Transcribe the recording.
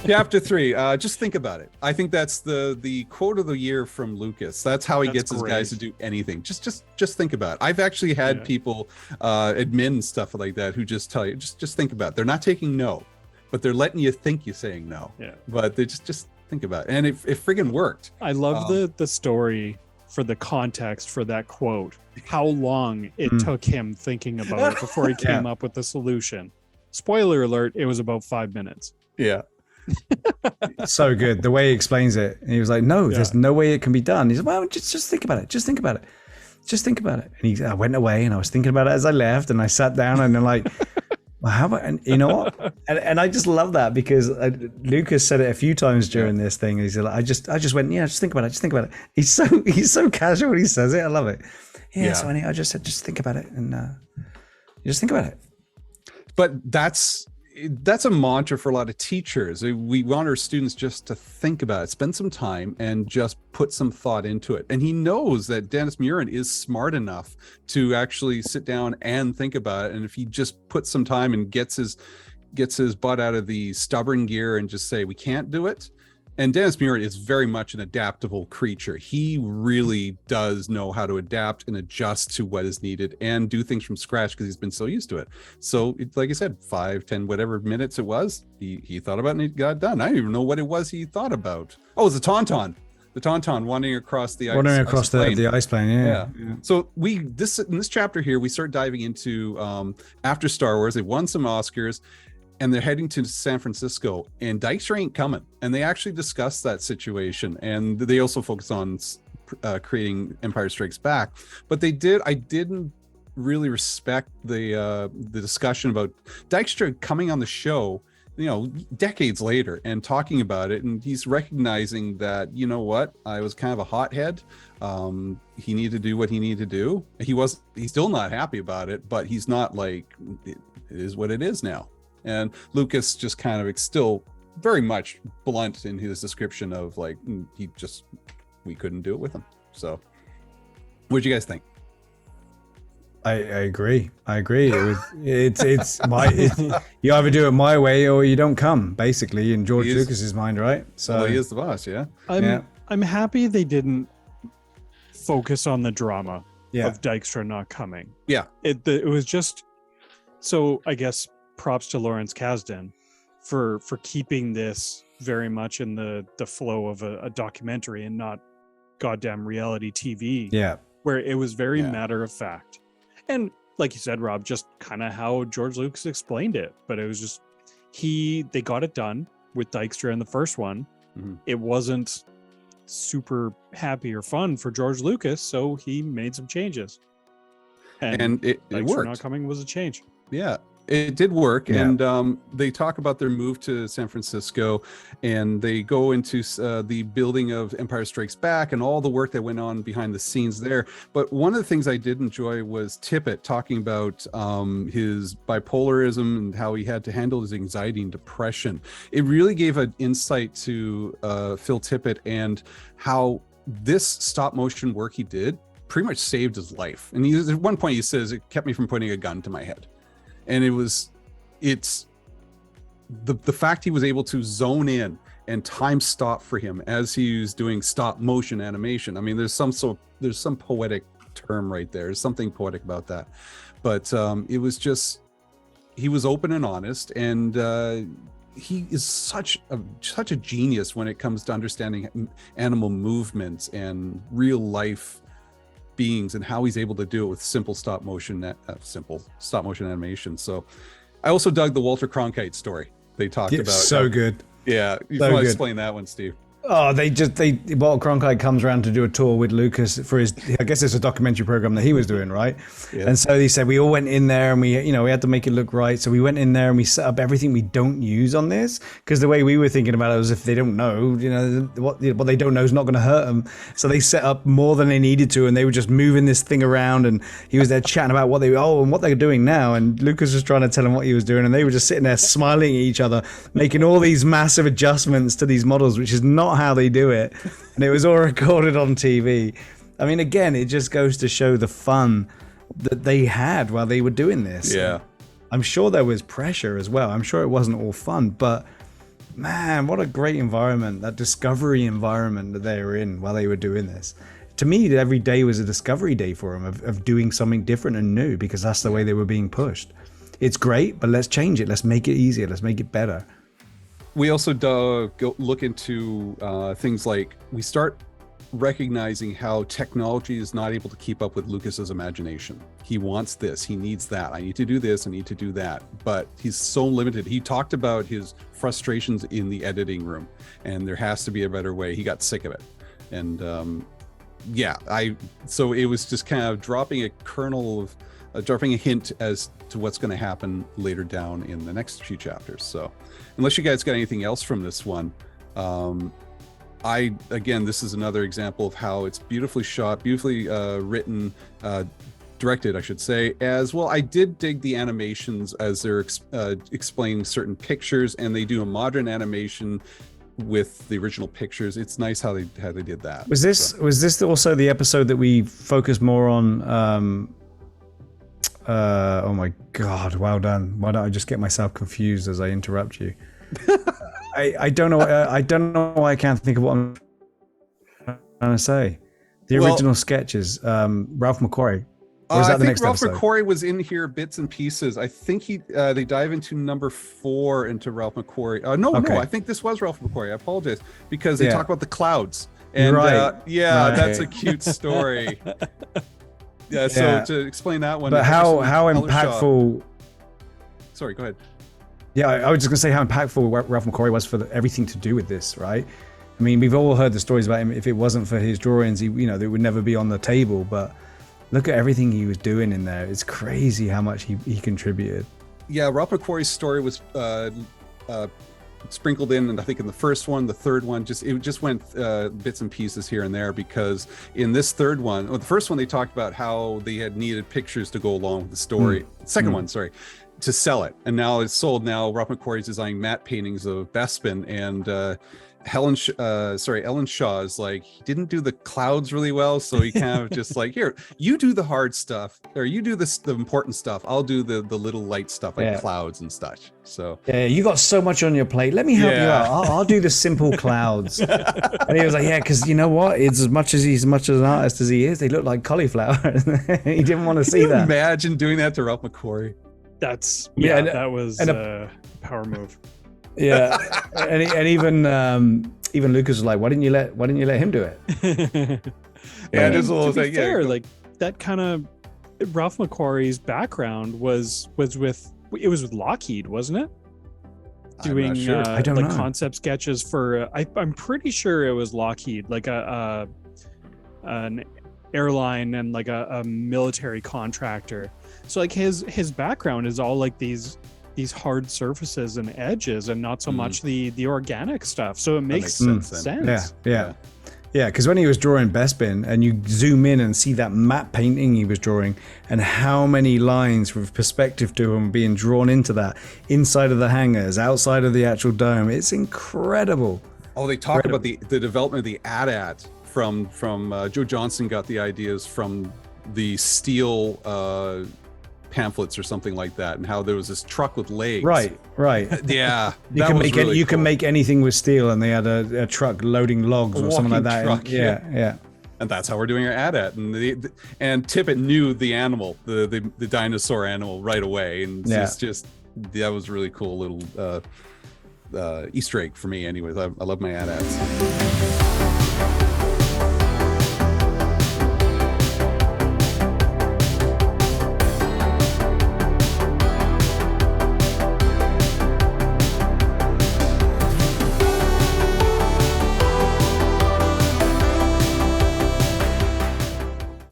Chapter 3. Just think about it. I think that's the quote of the year from Lucas. That's how he gets his guys to do anything. Just think about it. I've actually had people admin stuff like that who just tell you, just think about it. They're not taking no, but they're letting you think you're saying no. Yeah. But they just think about it. And it friggin' worked. I love the story for the context for that quote. How long it took him thinking about it before he came up with the solution. Spoiler alert, it was about 5 minutes. Yeah. So good. The way he explains it. And he was like, no, there's no way it can be done. He's like, well, just think about it. Just think about it. Just think about it. And I went away and I was thinking about it as I left, and I sat down and then like, well, how about, and you know what? And I just love that because Lucas said it a few times during this thing. He's like, I just went, just think about it. Just think about it. He's so casual when he says it. I love it. So I just said, just think about it. And you just think about it. But that's a mantra for a lot of teachers. We want our students just to think about it, spend some time and just put some thought into it. And he knows that Dennis Murin is smart enough to actually sit down and think about it. And if he just puts some time and gets his butt out of the stubborn gear and just say, we can't do it. And Dennis Murin is very much an adaptable creature. He really does know how to adapt and adjust to what is needed and do things from scratch because he's been so used to it. So like I said, 5, 10, whatever minutes it was, he thought about it and he got it done. I don't even know what it was he thought about. Oh, it was the Tauntaun wandering across the ice. Wandering across the ice plane, yeah. So in this chapter here, we start diving into after Star Wars. They won some Oscars. And they're heading to San Francisco, and Dykstra ain't coming. And they actually discuss that situation, and they also focus on creating Empire Strikes Back. But I didn't really respect the discussion about Dykstra coming on the show, decades later and talking about it. And he's recognizing that, you know what, I was kind of a hothead. He needed to do what he needed to do. He's still not happy about it, but he's not like, it is what it is now. And Lucas just kind of still very much blunt in his description of like, we couldn't do it with him. So what'd you guys think? I agree. It's you either do it my way or you don't come, basically, in George Lucas's mind, right? So he is the boss, yeah. I'm happy they didn't focus on the drama of Dykstra not coming. Yeah. It was just, so I guess props to Lawrence Kasdan for keeping this very much in the flow of a documentary and not goddamn reality TV. Yeah. Where it was very matter of fact. And like you said, Rob, just kind of how George Lucas explained it. But it was just, they got it done with Dykstra in the first one. Mm-hmm. It wasn't super happy or fun for George Lucas, so he made some changes. And it worked. Not coming was a change. Yeah. It did work, and they talk about their move to San Francisco, and they go into the building of Empire Strikes Back and all the work that went on behind the scenes there. But one of the things I did enjoy was Tippett talking about his bipolarism and how he had to handle his anxiety and depression. It really gave an insight to Phil Tippett and how this stop motion work he did pretty much saved his life. And at one point he says, it kept me from putting a gun to my head. And it's the fact he was able to zone in and time stop for him as he was doing stop motion animation. I mean, there's some poetic term right there. There's something poetic about that. But it was just, he was open and honest, and he is such a genius when it comes to understanding animal movements and real life beings and how he's able to do it with simple stop motion animation. So I also dug the Walter Cronkite story they talked about. So good. Yeah, you want to explain that one, Steve? Oh, Bart Cronkite comes around to do a tour with Lucas for his, I guess it's a documentary program that he was doing, right? Yeah. And so he said, we all went in there and we had to make it look right. So we went in there and we set up everything we don't use on this. Because the way we were thinking about it was, if they don't know, what they don't know is not going to hurt them. So they set up more than they needed to, and they were just moving this thing around, and he was there chatting about what they're doing now. And Lucas was trying to tell him what he was doing, and they were just sitting there smiling at each other, making all these massive adjustments to these models, which is not how they do it. And it was all recorded on TV. I mean, again, it just goes to show the fun that they had while they were doing this. Yeah. I'm sure there was pressure as well. I'm sure it wasn't all fun, but Man, what a great environment, that discovery environment that they were in while they were doing this. To me, every day was a discovery day for them of doing something different and new, because that's the way they were being pushed. It's great, but let's change it. Let's make it easier. Let's make it better. We also go look into things like, we start recognizing how technology is not able to keep up with Lucas's imagination. He wants this, he needs that. I need to do this, I need to do that. But he's so limited. He talked about his frustrations in the editing room, and there has to be a better way. He got sick of it. And so it was just kind of dropping a kernel of dropping a hint as to what's going to happen later down in the next few chapters. So unless you guys got anything else from this one, again, this is another example of how it's beautifully shot, beautifully written, directed, I should say, as well. I did dig the animations as they're explaining certain pictures, and they do a modern animation with the original pictures. It's nice how they did that. Was this also the episode that we focused more on? Oh my God! Well done. Why don't I just get myself confused as I interrupt you? I don't know. I don't know why I can't think of what I'm trying to say. The original sketches. Ralph McQuarrie. Or is that the next episode? Ralph McQuarrie was in here bits and pieces. I think they dive into number 4 into Ralph McQuarrie. No, I think this was Ralph McQuarrie. I apologize, because they talk about the clouds. And that's a cute story. Yeah, so to explain that one. But how impactful? Sorry, go ahead. Yeah, I was just gonna say how impactful Ralph McQuarrie was for everything to do with this, right? I mean, we've all heard the stories about him. If it wasn't for his drawings, they would never be on the table. But look at everything he was doing in there. It's crazy how much he contributed. Yeah, Ralph McQuarrie's story was sprinkled in, and I think in the first one, the third one, it just went bits and pieces here and there, because in this third one, the first one, they talked about how they had needed pictures to go along with the story. Second one, sorry, to sell it, and now it's sold. Now Ralph McQuarrie's designing matte paintings of Bespin, and Ellen Shaw is like, he didn't do the clouds really well, so he kind of just like, here, you do the hard stuff, or you do the important stuff, I'll do the little light stuff like clouds and such. So you got so much on your plate, let me help you out. I'll do the simple clouds. And he was like, because you know what, it's as much as an artist as he is, they look like cauliflower. He didn't want to see that. Imagine doing that to Ralph McQuarrie. That was a power move. Yeah, and even Lucas was like, why didn't you let him do it? It is a little thing. Fair, like that kind of Ralph McQuarrie's background was with Lockheed, wasn't it? Doing I don't know. Concept sketches for I'm pretty sure it was Lockheed, like an airline and like a military contractor. So like his background is all like these hard surfaces and edges, and not so much the organic stuff. So it makes sense. Yeah. Because when he was drawing Bespin, and you zoom in and see that matte painting he was drawing, and how many lines with perspective to him being drawn into that, inside of the hangars, outside of the actual dome, it's incredible. Oh, they talk about the development of the AT-AT from Joe Johnston got the ideas from the steel pamphlets or something like that, and how there was this truck with legs. Right. Yeah, you can make anything with steel, and they had a truck loading logs or something like that. Truck, yeah. And that's how we're doing our AT-AT. And Tippett knew the animal, the dinosaur animal, right away, and it's just that was really cool little Easter egg for me. Anyways, I love my AT-ATs.